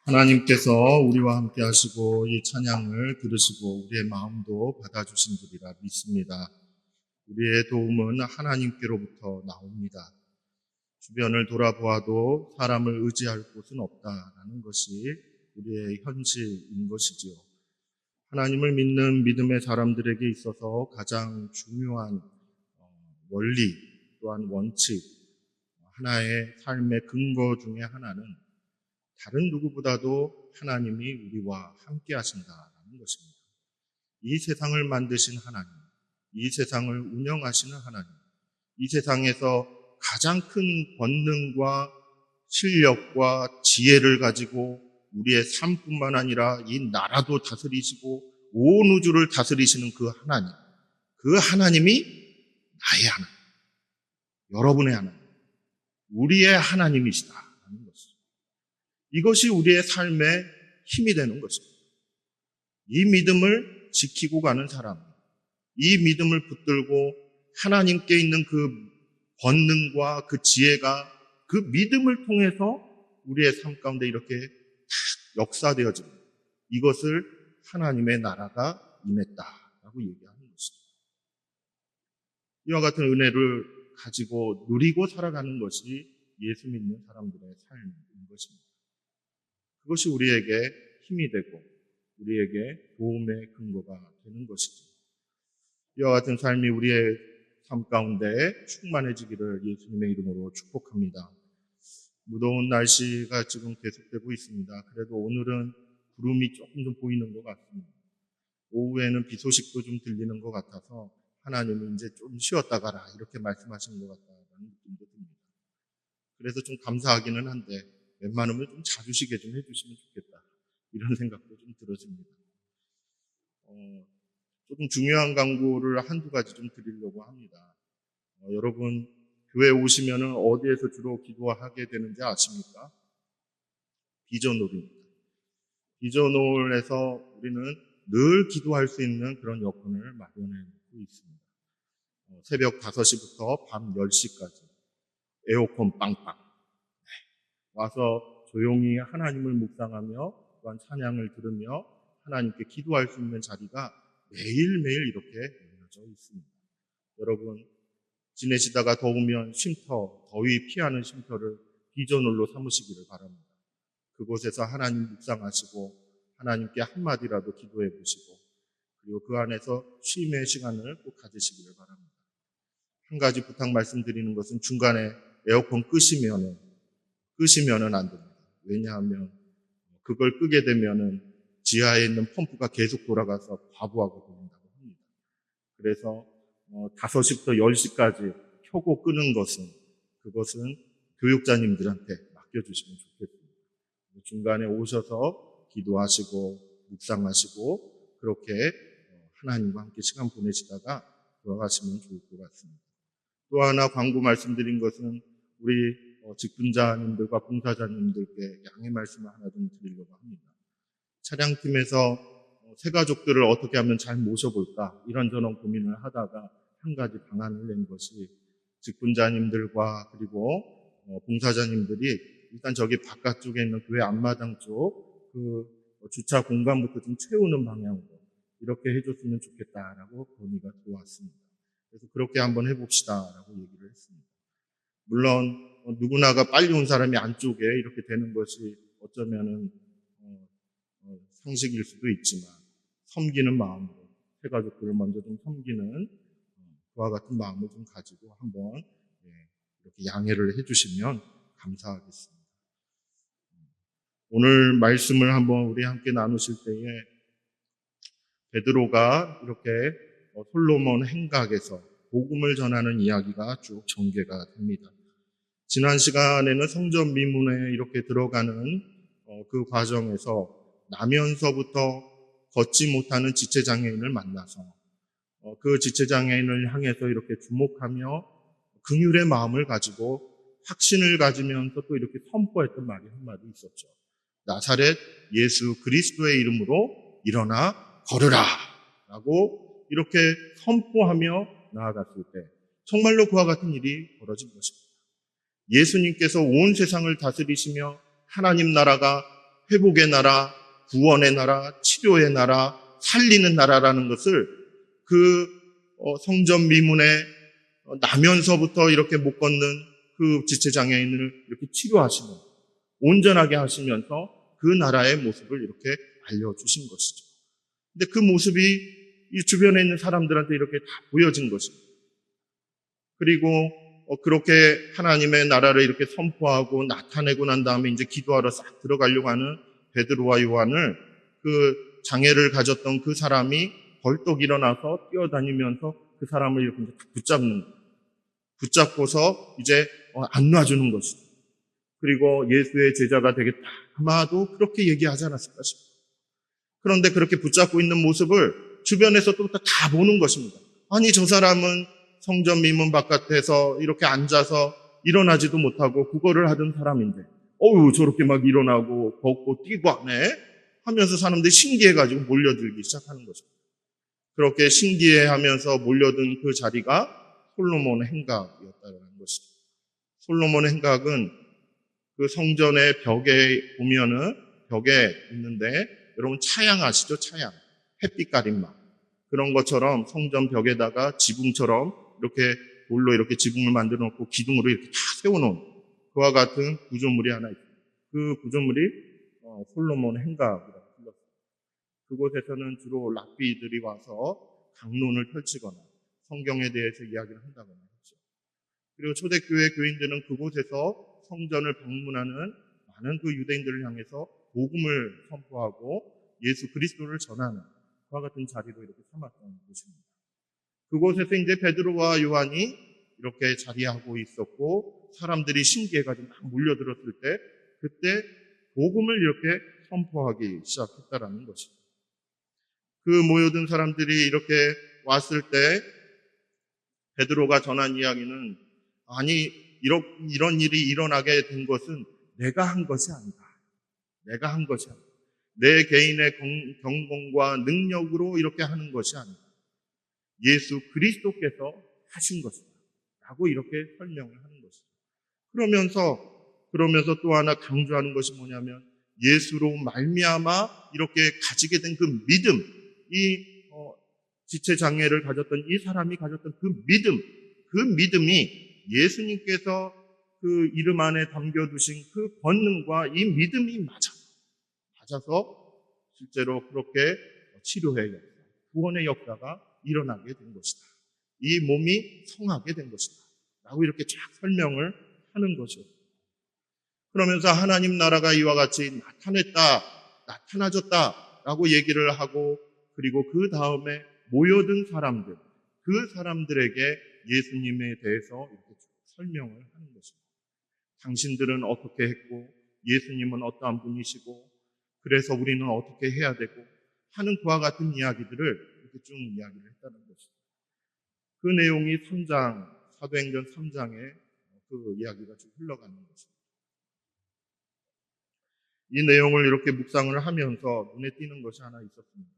하나님께서 우리와 함께 하시고 이 찬양을 들으시고 우리의 마음도 받아주신 줄이라 믿습니다. 우리의 도움은 하나님께로부터 나옵니다. 주변을 돌아보아도 사람을 의지할 곳은 없다라는 것이 우리의 현실인 것이지요. 하나님을 믿는 믿음의 사람들에게 있어서 가장 중요한 원리 또한 원칙, 하나의 삶의 근거 중에 하나는 다른 누구보다도 하나님이 우리와 함께 하신다라는 것입니다. 이 세상을 만드신 하나님, 이 세상을 운영하시는 하나님, 이 세상에서 가장 큰 권능과 실력과 지혜를 가지고 우리의 삶뿐만 아니라 이 나라도 다스리시고 온 우주를 다스리시는 그 하나님이 나의 하나님, 여러분의 하나님, 우리의 하나님이시다라는 것이죠. 이것이 우리의 삶의 힘이 되는 것입니다. 이 믿음을 지키고 가는 사람, 이 믿음을 붙들고 하나님께 있는 그 권능과 그 지혜가 그 믿음을 통해서 우리의 삶 가운데 이렇게 역사되어집니다. 이것을 하나님의 나라가 임했다라고 얘기하는 것입니다. 이와 같은 은혜를 가지고 누리고 살아가는 것이 예수 믿는 사람들의 삶인 것입니다. 그것이 우리에게 힘이 되고 우리에게 도움의 근거가 되는 것이죠. 이와 같은 삶이 우리의 삶 가운데 충만해지기를 예수님의 이름으로 축복합니다. 무더운 날씨가 지금 계속되고 있습니다. 그래도 오늘은 구름이 조금 좀 보이는 것 같습니다. 오후에는 비 소식도 좀 들리는 것 같아서 하나님은 이제 좀 쉬었다 가라 이렇게 말씀하시는 것 같다는 느낌도 듭니다. 그래서 좀 감사하기는 한데 웬만하면 좀 자주 쉬게 좀 해주시면 좋겠다 이런 생각도 좀 들어집니다. 조금 중요한 광고를 한두 가지 좀 드리려고 합니다. 여러분 교회 오시면은 어디에서 주로 기도하게 되는지 아십니까? 비전홀입니다. 비전홀에서 우리는 늘 기도할 수 있는 그런 여건을 마련해 놓고 있습니다. 새벽 5시부터 밤 10시까지 에어컨 빵빵 와서 조용히 하나님을 묵상하며 또한 찬양을 들으며 하나님께 기도할 수 있는 자리가 매일매일 이렇게 열려져 있습니다. 여러분 지내시다가 더우면 더위 피하는 쉼터를 비전홀로 삼으시기를 바랍니다. 그곳에서 하나님 묵상하시고 하나님께 한마디라도 기도해 보시고 그리고 그 안에서 쉼의 시간을 꼭 가지시기를 바랍니다. 한 가지 부탁 말씀드리는 것은 중간에 에어컨 끄시면은 안 됩니다. 왜냐하면 그걸 끄게 되면은 지하에 있는 펌프가 계속 돌아가서 과부하가 된다고 합니다. 그래서 5시부터 10시까지 켜고 끄는 그것은 교육자님들한테 맡겨주시면 좋겠습니다. 중간에 오셔서 기도하시고 묵상하시고 그렇게 하나님과 함께 시간 보내시다가 돌아가시면 좋을 것 같습니다. 또 하나 광고 말씀드린 것은 우리 직분자님들과 봉사자님들께 양해 말씀을 하나 좀 드리려고 합니다. 차량팀에서 새가족들을 어떻게 하면 잘 모셔볼까 이런저런 고민을 하다가 한 가지 방안을 낸 것이 직분자님들과 그리고 봉사자님들이 일단 저기 바깥쪽에 있는 교회 앞마당 쪽 그 주차 공간부터 좀 채우는 방향으로 이렇게 해줬으면 좋겠다라고 건의가 들어왔습니다. 그래서 그렇게 한번 해봅시다라고 얘기를 했습니다. 물론 누구나가 빨리 온 사람이 안쪽에 이렇게 되는 것이 어쩌면은 상식일 수도 있지만 섬기는 마음으로 새가족들을 먼저 좀 섬기는 그와 같은 마음을 좀 가지고 한번 이렇게 양해를 해주시면 감사하겠습니다. 오늘 말씀을 한번 우리 함께 나누실 때에 베드로가 이렇게 솔로몬 행각에서 복음을 전하는 이야기가 쭉 전개가 됩니다. 지난 시간에는 성전 미문에 이렇게 들어가는 그 과정에서 나면서부터 걷지 못하는 지체장애인을 만나서 그 지체장애인을 향해서 이렇게 주목하며 긍휼의 마음을 가지고 확신을 가지면서 또 이렇게 선포했던 말이 한마디 있었죠. 나사렛 예수 그리스도의 이름으로 일어나 걸으라 라고 이렇게 선포하며 나아갔을 때 정말로 그와 같은 일이 벌어진 것입니다. 예수님께서 온 세상을 다스리시며 하나님 나라가 회복의 나라, 구원의 나라, 치료의 나라, 살리는 나라라는 것을 그 성전 미문에 나면서부터 이렇게 못 걷는 그 지체장애인을 이렇게 치료하시는, 온전하게 하시면서 그 나라의 모습을 이렇게 알려주신 것이죠. 근데 그 모습이 이 주변에 있는 사람들한테 이렇게 다 보여진 것입니다. 그리고 그렇게 하나님의 나라를 이렇게 선포하고 나타내고 난 다음에 이제 기도하러 싹 들어가려고 하는 베드로와 요한을 그 장애를 가졌던 그 사람이 벌떡 일어나서 뛰어다니면서 그 사람을 이렇게 붙잡는 거예요. 붙잡고서 이제 안 놔주는 것이죠. 그리고 예수의 제자가 되겠다. 아마도 그렇게 얘기하지 않았을까 싶어요. 그런데 그렇게 붙잡고 있는 모습을 주변에서 또 다 보는 것입니다. 아니, 저 사람은 성전 미문 바깥에서 이렇게 앉아서 일어나지도 못하고 구걸을 하던 사람인데 저렇게 막 일어나고 걷고 뛰고 하네 하면서 사람들이 신기해가지고 몰려들기 시작하는 것입니다. 그렇게 신기해하면서 몰려든 그 자리가 솔로몬 행각이었다는 것이죠. 솔로몬 행각은 그 성전의 벽에 보면은 벽에 있는데 여러분 차양 아시죠? 차양. 햇빛 가림막. 그런 것처럼 성전 벽에다가 지붕처럼 이렇게 돌로 이렇게 지붕을 만들어 놓고 기둥으로 이렇게 다 세워놓은 그와 같은 구조물이 하나 있습니다. 그 구조물이 솔로몬 행각이라고 불렀습니다. 그곳에서는 주로 랍비들이 와서 강론을 펼치거나 성경에 대해서 이야기를 한다거나 했죠. 그리고 초대교회 교인들은 그곳에서 성전을 방문하는 많은 그 유대인들을 향해서 복음을 선포하고 예수 그리스도를 전하는 그와 같은 자리로 이렇게 삼았던 곳입니다. 그곳에서 이제 베드로와 요한이 이렇게 자리하고 있었고 사람들이 신기해가지고 막 몰려들었을 때 그때 복음을 이렇게 선포하기 시작했다라는 것입니다. 그 모여든 사람들이 이렇게 왔을 때 베드로가 전한 이야기는 아니 이런 일이 일어나게 된 것은 내가 한 것이 아니다. 내가 한 것이 아니다. 내 개인의 경공과 능력으로 이렇게 하는 것이 아니다. 예수 그리스도께서 하신 것이다. 라고 이렇게 설명을 하는 것이다. 그러면서 또 하나 강조하는 것이 뭐냐면 예수로 말미암아 이렇게 가지게 된 그 믿음, 이 지체장애를 가졌던 이 사람이 가졌던 그 믿음이 예수님께서 그 이름 안에 담겨두신 그 권능과 이 믿음이 맞아서 실제로 그렇게 치료의 역사, 구원의 역사가 일어나게 된 것이다. 이 몸이 성하게 된 것이다. 라고 이렇게 쫙 설명을 하는 것이죠. 그러면서 하나님 나라가 이와 같이 나타나졌다 라고 얘기를 하고 그리고 그 다음에 모여든 사람들, 그 사람들에게 예수님에 대해서 이렇게 설명을 하는 것입니다. 당신들은 어떻게 했고 예수님은 어떠한 분이시고 그래서 우리는 어떻게 해야 되고 하는 그와 같은 이야기들을 이렇게 쭉 이야기를 했다는 것입니다. 그 내용이 사도행전 3장에 그 이야기가 쭉 흘러가는 것입니다. 이 내용을 이렇게 묵상을 하면서 눈에 띄는 것이 하나 있었습니다.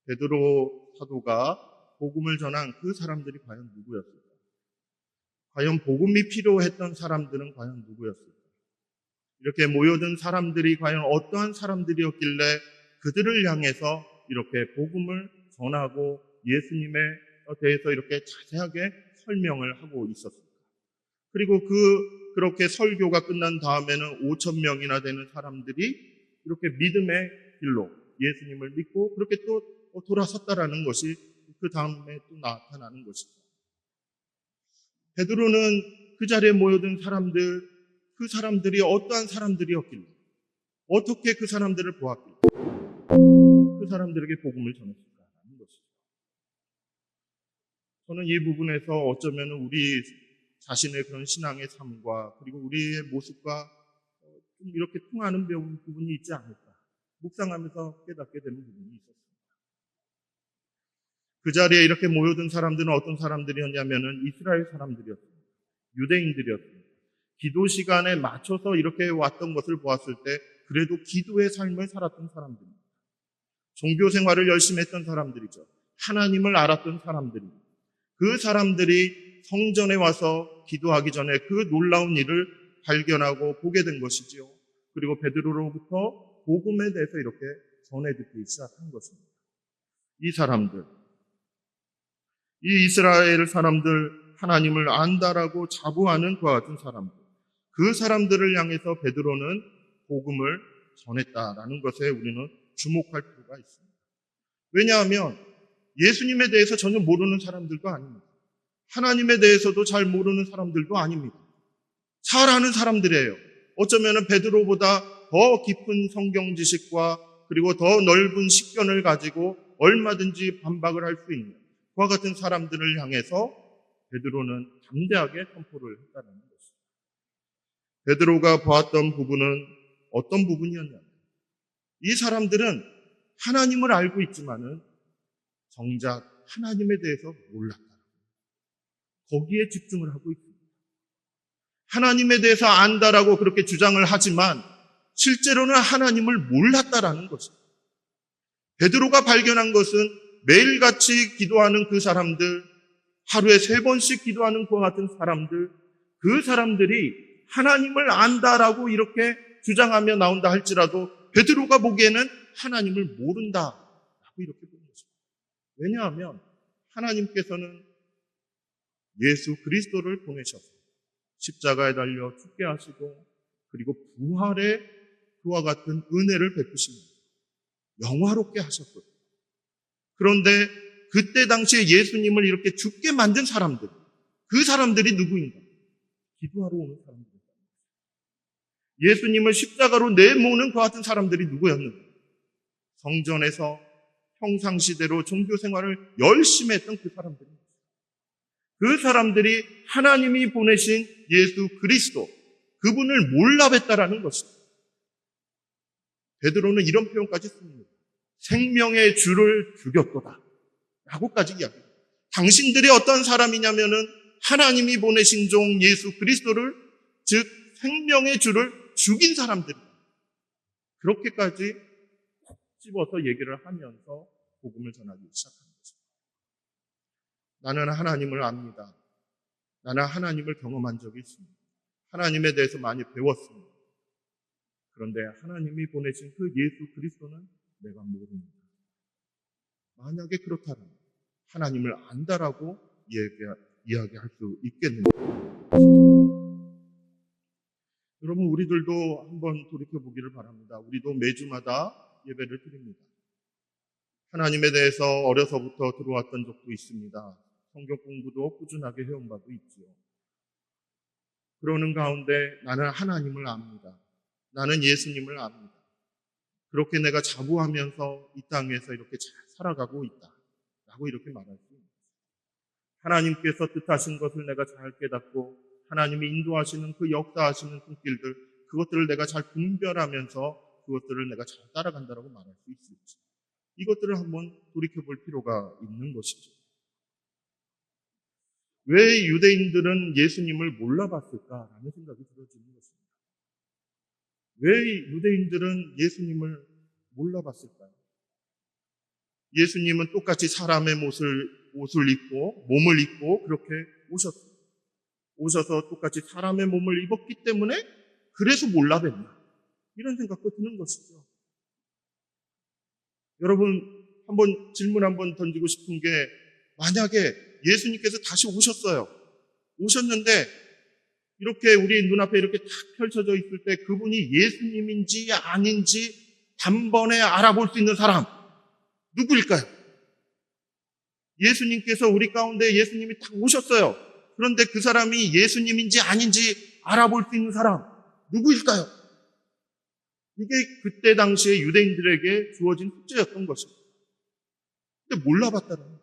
베드로 사도가 복음을 전한 그 사람들이 과연 누구였을까? 과연 복음이 필요했던 사람들은 과연 누구였을까? 이렇게 모여든 사람들이 과연 어떠한 사람들이었길래 그들을 향해서 이렇게 복음을 전하고 예수님에 대해서 이렇게 자세하게 설명을 하고 있었습니다. 그리고 그렇게 설교가 끝난 다음에는 5,000명이나 되는 사람들이 이렇게 믿음의 길로 예수님을 믿고 그렇게 또 돌아섰다라는 것이 그 다음에 또 나타나는 것입니다. 베드로는 그 자리에 모여든 사람들, 그 사람들이 어떠한 사람들이었길래, 어떻게 그 사람들을 보았길래, 그 사람들에게 복음을 전했을까라는 것이죠. 저는 이 부분에서 어쩌면 우리 자신의 그런 신앙의 삶과 그리고 우리의 모습과 좀 이렇게 통하는 부분이 있지 않을까. 묵상하면서 깨닫게 되는 부분이 있었습니다. 그 자리에 이렇게 모여든 사람들은 어떤 사람들이었냐면은 이스라엘 사람들이었습니다. 유대인들이었습니다. 기도 시간에 맞춰서 이렇게 왔던 것을 보았을 때 그래도 기도의 삶을 살았던 사람들입니다. 종교 생활을 열심히 했던 사람들이죠. 하나님을 알았던 사람들입니다. 그 사람들이 성전에 와서 기도하기 전에 그 놀라운 일을 발견하고 보게 된 것이지요. 그리고 베드로로부터 복음에 대해서 이렇게 전해 듣기 시작한 것입니다. 이 사람들, 이 이스라엘 사람들, 하나님을 안다라고 자부하는 그와 같은 사람들, 그 사람들을 향해서 베드로는 복음을 전했다라는 것에 우리는 주목할 필요가 있습니다. 왜냐하면 예수님에 대해서 전혀 모르는 사람들도 아닙니다. 하나님에 대해서도 잘 모르는 사람들도 아닙니다. 잘 아는 사람들이에요. 어쩌면 베드로보다 더 깊은 성경 지식과 그리고 더 넓은 식견을 가지고 얼마든지 반박을 할 수 있는 그와 같은 사람들을 향해서 베드로는 담대하게 선포를 했다는 것입니다. 베드로가 보았던 부분은 어떤 부분이었냐면 이 사람들은 하나님을 알고 있지만은 정작 하나님에 대해서 몰랐다. 거기에 집중을 하고 있습니다. 하나님에 대해서 안다라고 그렇게 주장을 하지만 실제로는 하나님을 몰랐다라는 것입니다. 베드로가 발견한 것은 매일같이 기도하는 그 사람들, 하루에 3번씩 기도하는 그와 같은 사람들, 그 사람들이 하나님을 안다라고 이렇게 주장하며 나온다 할지라도 베드로가 보기에는 하나님을 모른다라고 이렇게 보는 것입니다. 왜냐하면 하나님께서는 예수 그리스도를 보내셔서 십자가에 달려 죽게 하시고 그리고 부활의 그와 같은 은혜를 베푸십니다. 영화롭게 하셨거든요. 그런데 그때 당시에 예수님을 이렇게 죽게 만든 사람들, 그 사람들이 누구인가? 기도하러 오는 사람들입니다. 예수님을 십자가로 내모는 그 같은 사람들이 누구였는가? 성전에서 평상시대로 종교 생활을 열심히 했던 그 사람들입니다. 그 사람들이 하나님이 보내신 예수 그리스도, 그분을 몰라뵀다라는 것입니다. 베드로는 이런 표현까지 씁니다. 생명의 주를 죽였도다 라고까지 이야기합니다. 당신들이 어떤 사람이냐면은 하나님이 보내신 종 예수 그리스도를, 즉 생명의 주를 죽인 사람들이다. 그렇게까지 콕 집어서 얘기를 하면서 복음을 전하기 시작한 것입니다. 나는 하나님을 압니다. 나는 하나님을 경험한 적이 있습니다. 하나님에 대해서 많이 배웠습니다. 그런데 하나님이 보내신 그 예수 그리스도는 내가 모릅니다. 만약에 그렇다면 하나님을 안다라고 이야기할 수 있겠는가? 여러분, 우리들도 한번 돌이켜보기를 바랍니다. 우리도 매주마다 예배를 드립니다. 하나님에 대해서 어려서부터 들어왔던 적도 있습니다. 성경 공부도 꾸준하게 해온 바도 있지요. 그러는 가운데 나는 하나님을 압니다. 나는 예수님을 압니다. 그렇게 내가 자부하면서 이 땅에서 이렇게 잘 살아가고 있다 라고 이렇게 말할 수 있습니다. 하나님께서 뜻하신 것을 내가 잘 깨닫고 하나님이 인도하시는 그 역사하시는 손길들, 그것들을 내가 잘 분별하면서 그것들을 내가 잘 따라간다라고 말할 수 있을지, 이것들을 한번 돌이켜볼 필요가 있는 것이죠. 왜 유대인들은 예수님을 몰라봤을까라는 생각이 들어지는 것입니다. 왜 유대인들은 예수님을 몰라봤을까요? 예수님은 똑같이 사람의 옷을 입고 몸을 입고 그렇게 오셨어요. 오셔서 똑같이 사람의 몸을 입었기 때문에 그래서 몰라뵀나? 이런 생각도 드는 것이죠. 여러분, 질문 한번 던지고 싶은 게, 만약에 예수님께서 다시 오셨어요. 오셨는데 이렇게 우리 눈앞에 이렇게 탁 펼쳐져 있을 때 그분이 예수님인지 아닌지 단번에 알아볼 수 있는 사람 누구일까요? 예수님께서 우리 가운데 예수님이 탁 오셨어요. 그런데 그 사람이 예수님인지 아닌지 알아볼 수 있는 사람 누구일까요? 이게 그때 당시에 유대인들에게 주어진 숙제였던 것입니다. 근데 몰라봤다는 거예요.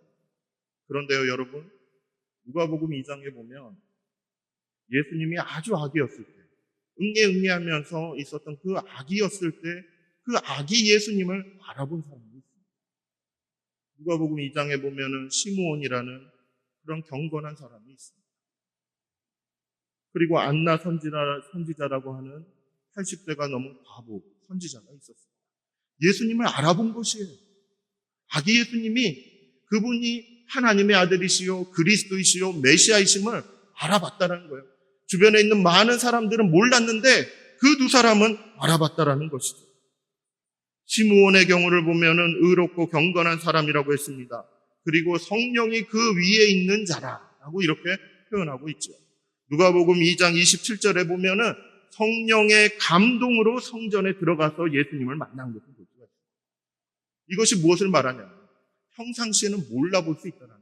그런데요, 여러분, 누가복음 2장에 보면 예수님이 아주 아기였을 때, 응애응애하면서 있었던 그 아기였을 때 그 아기 예수님을 알아본 사람이 있습니다. 누가복음 2장에 보면은 시므온이라는 그런 경건한 사람이 있습니다. 그리고 안나 선지자라고 하는 80세가 넘은 과부 선지자가 있었습니다. 예수님을 알아본 것이에요. 아기 예수님이 그분이 하나님의 아들이시요 그리스도이시요 메시아이심을 알아봤다는 거예요. 주변에 있는 많은 사람들은 몰랐는데 그 두 사람은 알아봤다라는 것이죠. 시므온의 경우를 보면은 의롭고 경건한 사람이라고 했습니다. 그리고 성령이 그 위에 있는 자라라고 이렇게 표현하고 있죠. 누가복음 2장 27절에 보면은 성령의 감동으로 성전에 들어가서 예수님을 만난 것을 볼 수가 있습니다. 이것이 무엇을 말하냐면 평상시에는 몰라볼 수 있다는 거예요.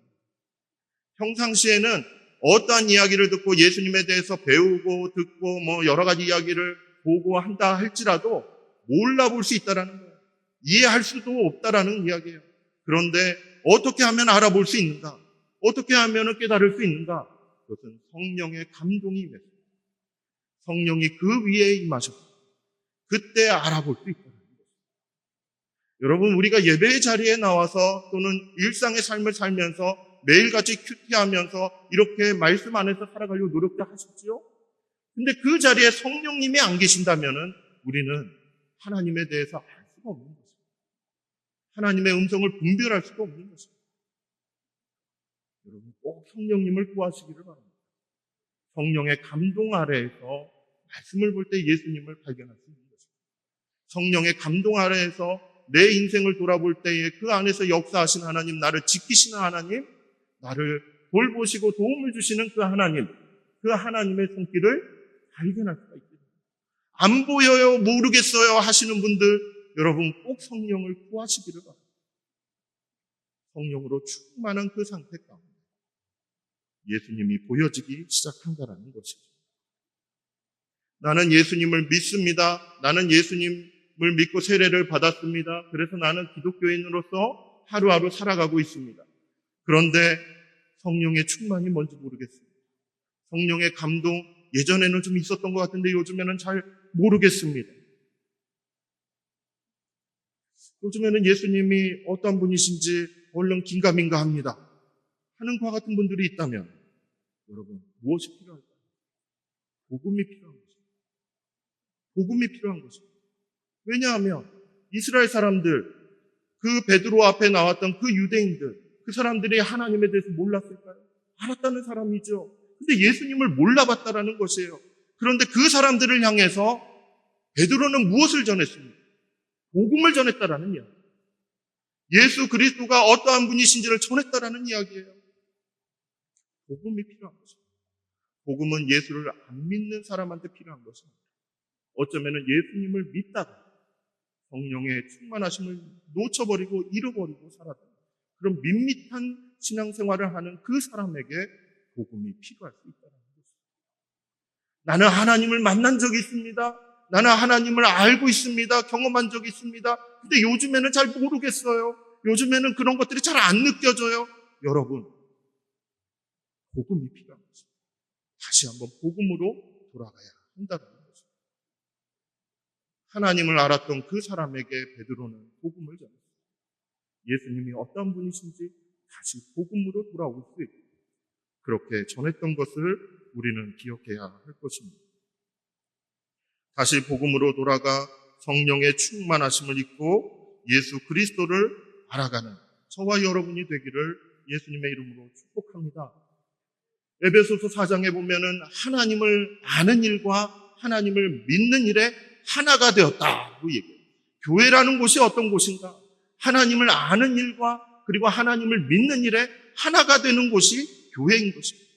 평상시에는 어떠한 이야기를 듣고 예수님에 대해서 배우고 듣고 여러 가지 이야기를 보고 한다 할지라도 몰라볼 수 있다는 거예요. 이해할 수도 없다라는 이야기예요. 그런데 어떻게 하면 알아볼 수 있는가? 어떻게 하면 깨달을 수 있는가? 그것은 성령의 감동이 임했습니다. 성령이 그 위에 임하셨고 그때 알아볼 수 있다는 거예요. 여러분, 우리가 예배의 자리에 나와서 또는 일상의 삶을 살면서 매일같이 큐티하면서 이렇게 말씀 안에서 살아가려고 노력도 하시지요? 근데 그 자리에 성령님이 안 계신다면은 우리는 하나님에 대해서 알 수가 없는 것입니다. 하나님의 음성을 분별할 수가 없는 것입니다. 여러분, 꼭 성령님을 구하시기를 바랍니다. 성령의 감동 아래에서 말씀을 볼 때 예수님을 발견할 수 있는 것입니다. 성령의 감동 아래에서 내 인생을 돌아볼 때에 그 안에서 역사하신 하나님, 나를 지키시는 하나님, 나를 돌보시고 도움을 주시는 그 하나님, 그 하나님의 손길을 발견할 수가 있습니다. 안 보여요, 모르겠어요 하시는 분들, 여러분 꼭 성령을 구하시기를 바랍니다. 성령으로 충만한 그 상태 가운데 예수님이 보여지기 시작한다는 것이죠. 나는 예수님을 믿습니다. 나는 예수님을 믿고 세례를 받았습니다. 그래서 나는 기독교인으로서 하루하루 살아가고 있습니다. 그런데 성령의 충만이 뭔지 모르겠습니다. 성령의 감동, 예전에는 좀 있었던 것 같은데 요즘에는 잘 모르겠습니다. 요즘에는 예수님이 어떤 분이신지 얼른 긴가민가 합니다 하는 것 같은 분들이 있다면 여러분, 무엇이 필요할까요? 복음이 필요한 것입니다. 복음이 필요한 것입니다. 왜냐하면 이스라엘 사람들, 그 베드로 앞에 나왔던 그 유대인들, 그 사람들이 하나님에 대해서 몰랐을까요? 알았다는 사람이죠. 근데 예수님을 몰라봤다라는 것이에요. 그런데 그 사람들을 향해서 베드로는 무엇을 전했습니까? 복음을 전했다라는 이야기. 예수 그리스도가 어떠한 분이신지를 전했다라는 이야기예요. 복음이 필요한 것입니다. 복음은 예수를 안 믿는 사람한테 필요한 것입니다. 어쩌면 예수님을 믿다가 성령의 충만하심을 놓쳐버리고 잃어버리고 살았다. 그런 밋밋한 신앙생활을 하는 그 사람에게 복음이 필요할 수 있다는 것입니다. 나는 하나님을 만난 적이 있습니다. 나는 하나님을 알고 있습니다. 경험한 적이 있습니다. 근데 요즘에는 잘 모르겠어요. 요즘에는 그런 것들이 잘 안 느껴져요. 여러분, 복음이 필요한 것입니다. 다시 한번 복음으로 돌아가야 한다는 것입니다. 하나님을 알았던 그 사람에게 베드로는 복음을 전했습니다. 예수님이 어떤 분이신지 다시 복음으로 돌아올 수 있고 그렇게 전했던 것을 우리는 기억해야 할 것입니다. 다시 복음으로 돌아가 성령의 충만하심을 입고 예수 그리스도를 알아가는 저와 여러분이 되기를 예수님의 이름으로 축복합니다. 에베소서 4장에 보면은 하나님을 아는 일과 하나님을 믿는 일에 하나가 되었다고 얘기해요. 교회라는 곳이 어떤 곳인가? 하나님을 아는 일과 그리고 하나님을 믿는 일에 하나가 되는 곳이 교회인 것입니다.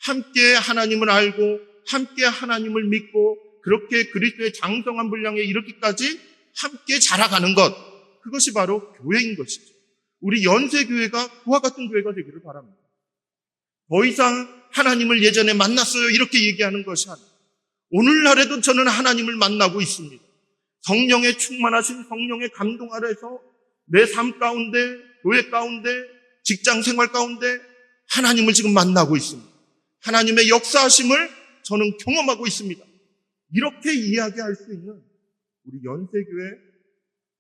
함께 하나님을 알고 함께 하나님을 믿고 그렇게 그리스도의 장성한 분량에 이르기까지 함께 자라가는 것, 그것이 바로 교회인 것이죠. 우리 연세교회가 그와 같은 교회가 되기를 바랍니다. 더 이상 하나님을 예전에 만났어요 이렇게 얘기하는 것이 아니라 오늘날에도 저는 하나님을 만나고 있습니다. 성령의 충만하신 성령의 감동 아래서 내 삶 가운데, 교회 가운데, 직장 생활 가운데 하나님을 지금 만나고 있습니다. 하나님의 역사하심을 저는 경험하고 있습니다. 이렇게 이야기할 수 있는 우리 연세교회,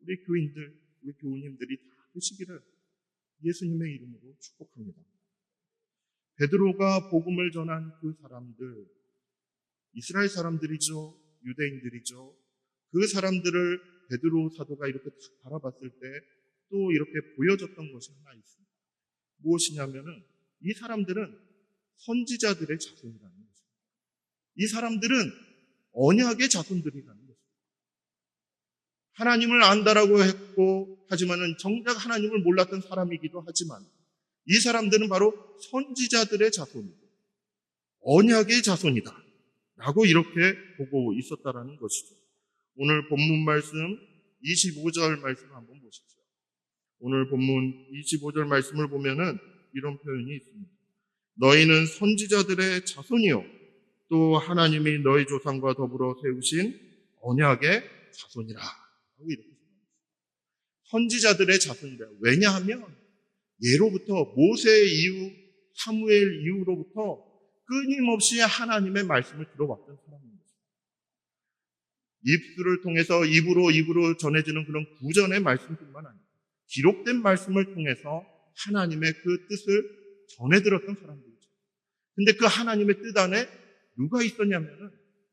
우리 교인들, 우리 교우님들이 다 되시기를 예수님의 이름으로 축복합니다. 베드로가 복음을 전한 그 사람들, 이스라엘 사람들이죠. 유대인들이죠. 그 사람들을 베드로 사도가 이렇게 딱 바라봤을 때 또 이렇게 보여줬던 것이 하나 있습니다. 무엇이냐면은 이 사람들은 선지자들의 자손이라는 것입니다. 이 사람들은 언약의 자손들이라는 것입니다. 하나님을 안다라고 했고 하지만은 정작 하나님을 몰랐던 사람이기도 하지만 이 사람들은 바로 선지자들의 자손이고 언약의 자손이다 라고 이렇게 보고 있었다라는 것이죠. 오늘 본문 말씀 25절 말씀 한번 보십시오. 오늘 본문 25절 말씀을 보면은 이런 표현이 있습니다. 너희는 선지자들의 자손이요 또 하나님이 너희 조상과 더불어 세우신 언약의 자손이라 하고 이렇게 생각합니다. 선지자들의 자손이라. 왜냐하면 예로부터 모세 이후 사무엘 이후로부터 끊임없이 하나님의 말씀을 들어왔던 사람입니다. 입술을 통해서 입으로 전해지는 그런 구전의 말씀뿐만 아니라 기록된 말씀을 통해서 하나님의 그 뜻을 전해 들었던 사람들이죠. 근데 그 하나님의 뜻 안에 누가 있었냐면은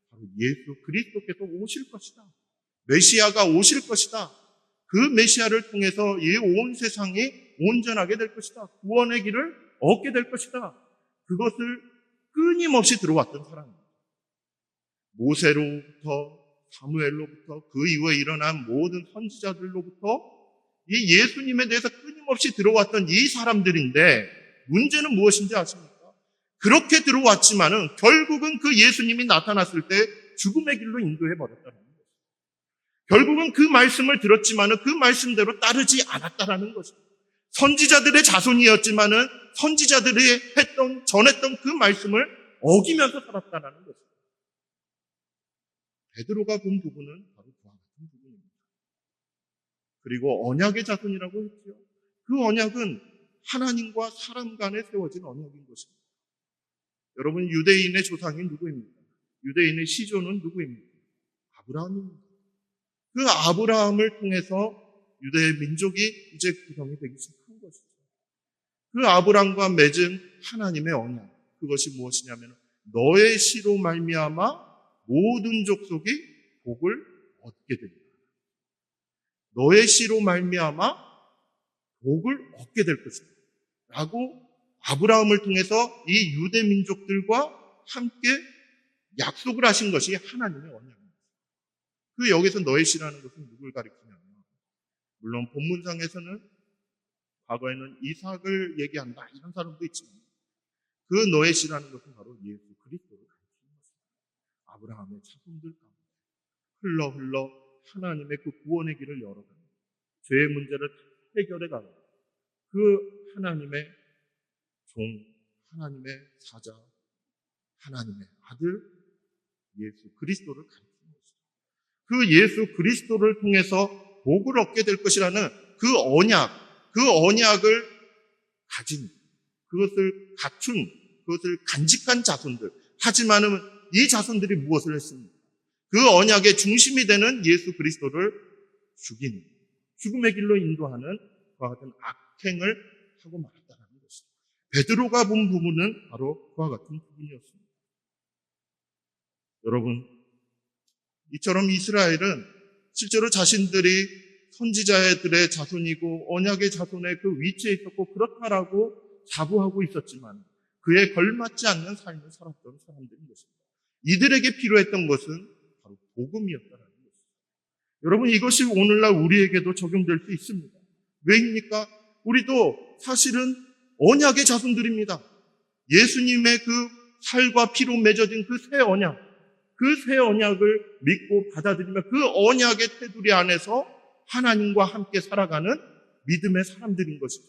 바로 예수 그리스도께서 오실 것이다. 메시아가 오실 것이다. 그 메시아를 통해서 이 온 세상이 온전하게 될 것이다. 구원의 길을 얻게 될 것이다. 그것을 끊임없이 들어왔던 사람입니다. 모세로부터 사무엘로부터 그 이후에 일어난 모든 선지자들로부터 이 예수님에 대해서 끊임없이 들어왔던 이 사람들인데 문제는 무엇인지 아십니까? 그렇게 들어왔지만은 결국은 그 예수님이 나타났을 때 죽음의 길로 인도해버렸다는 거예요. 결국은 그 말씀을 들었지만은 그 말씀대로 따르지 않았다라는 것입니다. 선지자들의 자손이었지만은 선지자들이 전했던 그 말씀을 어기면서 살았다는 것입니다. 베드로가 본 부분은 바로 그와 같은 부분입니다. 그리고 언약의 자손이라고 했죠. 그 언약은 하나님과 사람 간에 세워진 언약인 것입니다. 여러분, 유대인의 조상이 누구입니까? 유대인의 시조는 누구입니까? 아브라함입니다. 그 아브라함을 통해서 유대의 민족이 이제 구성이 되기 시작한 것이죠. 그 아브라함과 맺은 하나님의 언약, 그것이 무엇이냐면 너의 씨로 말미암아 모든 족속이 복을 얻게 됩니다. 너의 씨로 말미암아 복을 얻게 될 것이다 라고 아브라함을 통해서 이 유대 민족들과 함께 약속을 하신 것이 하나님의 언약입니다. 그 여기서 너의 씨라는 것은 누굴 가리키냐면 물론 본문상에서는 과거에는 이삭을 얘기한다 이런 사람도 있지만 그 너의 씨라는 것은 바로 예수 그리스도를 가리키는 것입니다. 아브라함의 자손들 가운데 흘러 하나님의 그 구원의 길을 열어가는 죄의 문제를 해결해가는 그 하나님의 종, 하나님의 사자, 하나님의 아들 예수 그리스도를 가리키는 것입니다. 그 예수 그리스도를 통해서 복을 얻게 될 것이라는 그 언약을 가진, 그것을 갖춘, 그것을 간직한 자손들. 하지만은 이 자손들이 무엇을 했습니까? 그 언약의 중심이 되는 예수 그리스도를 죽이는, 죽음의 길로 인도하는 그와 같은 악행을 하고 말았다는 것입니다. 베드로가 본 부분은 바로 그와 같은 부분이었습니다. 여러분, 이처럼 이스라엘은 실제로 자신들이 선지자들의 자손이고 언약의 자손의 그 위치에 있었고 그렇다라고 자부하고 있었지만 그에 걸맞지 않는 삶을 살았던 사람들인 것입니다. 이들에게 필요했던 것은 바로 복음이었다는 것입니다. 여러분, 이것이 오늘날 우리에게도 적용될 수 있습니다. 왜입니까? 우리도 사실은 언약의 자손들입니다. 예수님의 그 살과 피로 맺어진 그 새 언약, 그 새 언약을 믿고 받아들이며 그 언약의 테두리 안에서 하나님과 함께 살아가는 믿음의 사람들인 것이죠.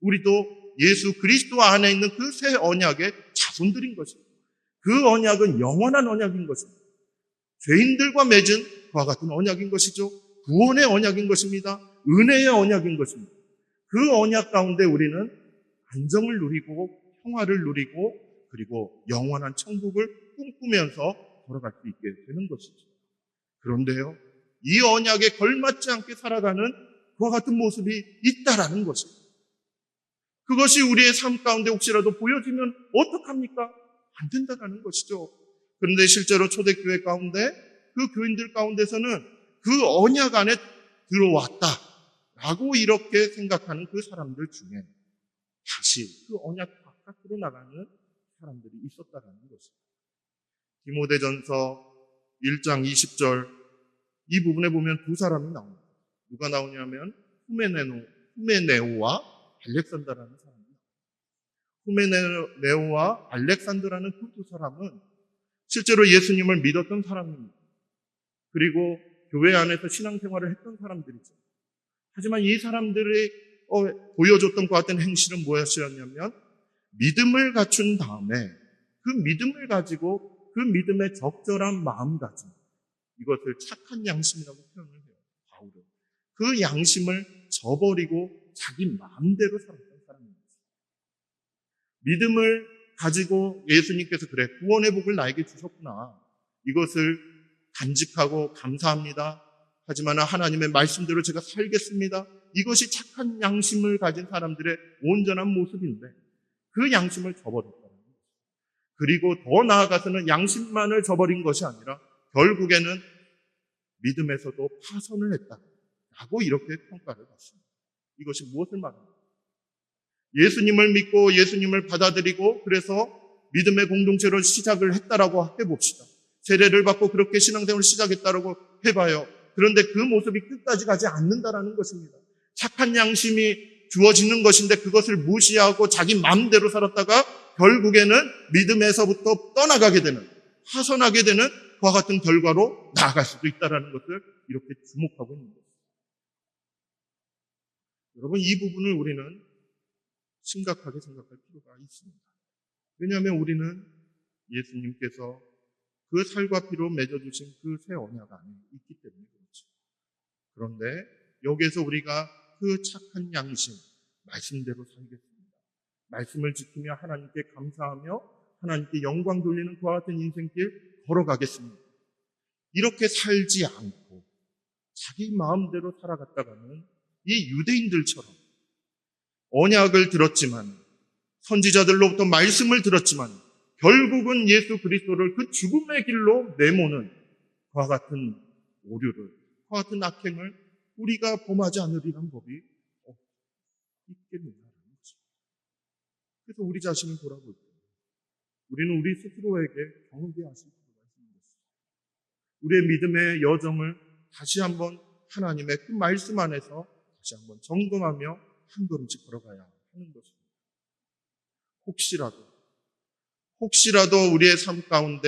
우리도 예수 그리스도 안에 있는 그 새 언약의 자손들인 것입니다. 그 언약은 영원한 언약인 것입니다. 죄인들과 맺은 그와 같은 언약인 것이죠. 구원의 언약인 것입니다. 은혜의 언약인 것입니다. 그 언약 가운데 우리는 안정을 누리고 평화를 누리고 그리고 영원한 천국을 꿈꾸면서 걸어갈 수 있게 되는 것이죠. 그런데요, 이 언약에 걸맞지 않게 살아가는 그와 같은 모습이 있다라는 것입니다. 그것이 우리의 삶 가운데 혹시라도 보여지면 어떡합니까? 안 된다라는 것이죠. 그런데 실제로 초대교회 가운데 그 교인들 가운데서는 그 언약 안에 들어왔다라고 이렇게 생각하는 그 사람들 중에 다시 그 언약 바깥으로 나가는 사람들이 있었다라는 것입니다. 디모데전서 1장 20절 이 부분에 보면 두 사람이 나옵니다. 누가 나오냐면 후메네오와 알렉산더라는 사람입니다. 후메네오와 알렉산더라는 그 두 사람은 실제로 예수님을 믿었던 사람입니다. 그리고 교회 안에서 신앙생활을 했던 사람들이죠. 하지만 이 사람들이 보여줬던 것 같은 행실은 무엇이었냐면 믿음을 갖춘 다음에 그 믿음을 가지고 그 믿음의 적절한 마음가짐, 이것을 착한 양심이라고 표현을 해요. 바울은 그 양심을 저버리고 자기 마음대로 살았던 사람입니다. 믿음을 가지고 예수님께서 그래, 구원의 복을 나에게 주셨구나, 이것을 간직하고 감사합니다. 하지만 하나님의 말씀대로 제가 살겠습니다. 이것이 착한 양심을 가진 사람들의 온전한 모습인데 그 양심을 저버렸다는 거예요. 그리고 더 나아가서는 양심만을 저버린 것이 아니라 결국에는 믿음에서도 파선을 했다라고 이렇게 평가를 받습니다. 이것이 무엇을 말합니까? 예수님을 믿고 예수님을 받아들이고 그래서 믿음의 공동체로 시작을 했다라고 해봅시다. 세례를 받고 그렇게 신앙생활을 시작했다라고 해봐요. 그런데 그 모습이 끝까지 가지 않는다라는 것입니다. 착한 양심이 주어지는 것인데 그것을 무시하고 자기 마음대로 살았다가 결국에는 믿음에서부터 떠나가게 되는, 파선하게 되는 그와 같은 결과로 나아갈 수도 있다는 것을 이렇게 주목하고 있는 것입니다. 여러분, 이 부분을 우리는 심각하게 생각할 필요가 있습니다. 왜냐하면 우리는 예수님께서 그 살과 피로 맺어주신 그 새 언약 안에 있기 때문에 그렇죠. 그런데 여기에서 우리가 그 착한 양심, 말씀대로 살겠습니다. 말씀을 지키며 하나님께 감사하며 하나님께 영광 돌리는 그와 같은 인생길 걸어가겠습니다. 이렇게 살지 않고 자기 마음대로 살아갔다가는 이 유대인들처럼 언약을 들었지만, 선지자들로부터 말씀을 들었지만 결국은 예수 그리스도를 그 죽음의 길로 내모는 그와 같은 오류를, 그와 같은 악행을 우리가 범하지 않으리란 법이 있겠느냐는 거죠. 그래서 우리 자신을 돌아볼 때 우리는 우리 스스로에게 경계하실 필요가 있는 것입니다. 우리의 믿음의 여정을 다시 한번 하나님의 그 말씀 안에서 다시 한번 점검하며 한 걸음씩 걸어가야 하는 것입니다. 혹시라도 우리의 삶 가운데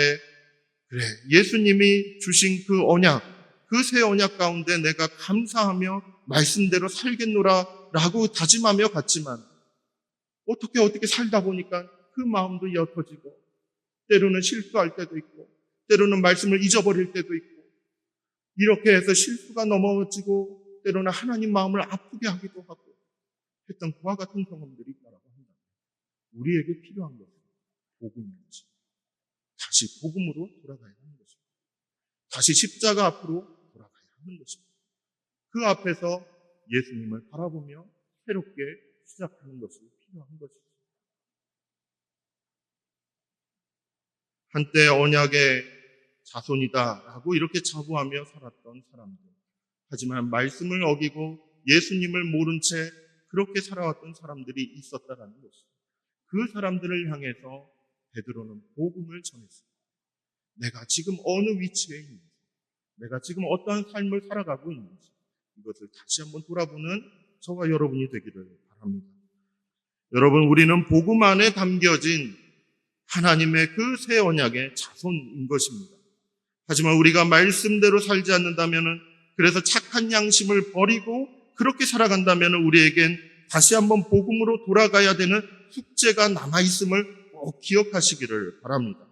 그래, 예수님이 주신 그 언약, 그 새 언약 가운데 내가 감사하며 말씀대로 살겠노라 라고 다짐하며 갔지만 어떻게 살다 보니까 그 마음도 옅어지고 때로는 실수할 때도 있고 때로는 말씀을 잊어버릴 때도 있고 이렇게 해서 실수가 넘어지고 때로는 하나님 마음을 아프게 하기도 하고 했던 그와 같은 경험들이 있다고 합니다. 우리에게 필요한 것은 복음이지. 다시 복음으로 돌아가야 하는 것입니다. 다시 십자가 앞으로 돌아가야 하는 것입니다. 그 앞에서 예수님을 바라보며 새롭게 시작하는 것이 필요한 것입니다. 한때 언약의 자손이다라고 이렇게 자부하며 살았던 사람들, 하지만 말씀을 어기고 예수님을 모른 채 그렇게 살아왔던 사람들이 있었다라는 것입니다. 그 사람들을 향해서 베드로는 복음을 전했습니다. 내가 지금 어느 위치에 있는지, 내가 지금 어떠한 삶을 살아가고 있는지 이것을 다시 한번 돌아보는 저와 여러분이 되기를 바랍니다. 여러분, 우리는 복음 안에 담겨진 하나님의 그 새 언약의 자손인 것입니다. 하지만 우리가 말씀대로 살지 않는다면, 그래서 착한 양심을 버리고 그렇게 살아간다면 우리에겐 다시 한번 복음으로 돌아가야 되는 숙제가 남아있음을 꼭 기억하시기를 바랍니다.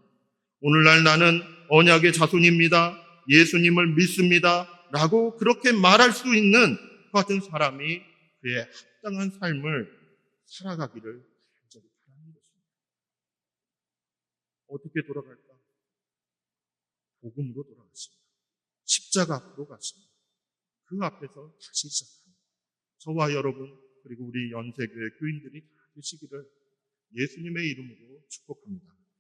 오늘날 나는 언약의 자손입니다, 예수님을 믿습니다 라고 그렇게 말할 수 있는 그 같은 사람이 그의 합당한 삶을 살아가기를 간절히 바라는 것입니다. 어떻게 돌아갈까? 복음으로 돌아가십니다. 십자가 앞으로 가십니다. 그 앞에서 다시 시작합니다. 저와 여러분 그리고 우리 연세교회 교인들이 다 되시기를 예수님의 이름으로 축복합니다.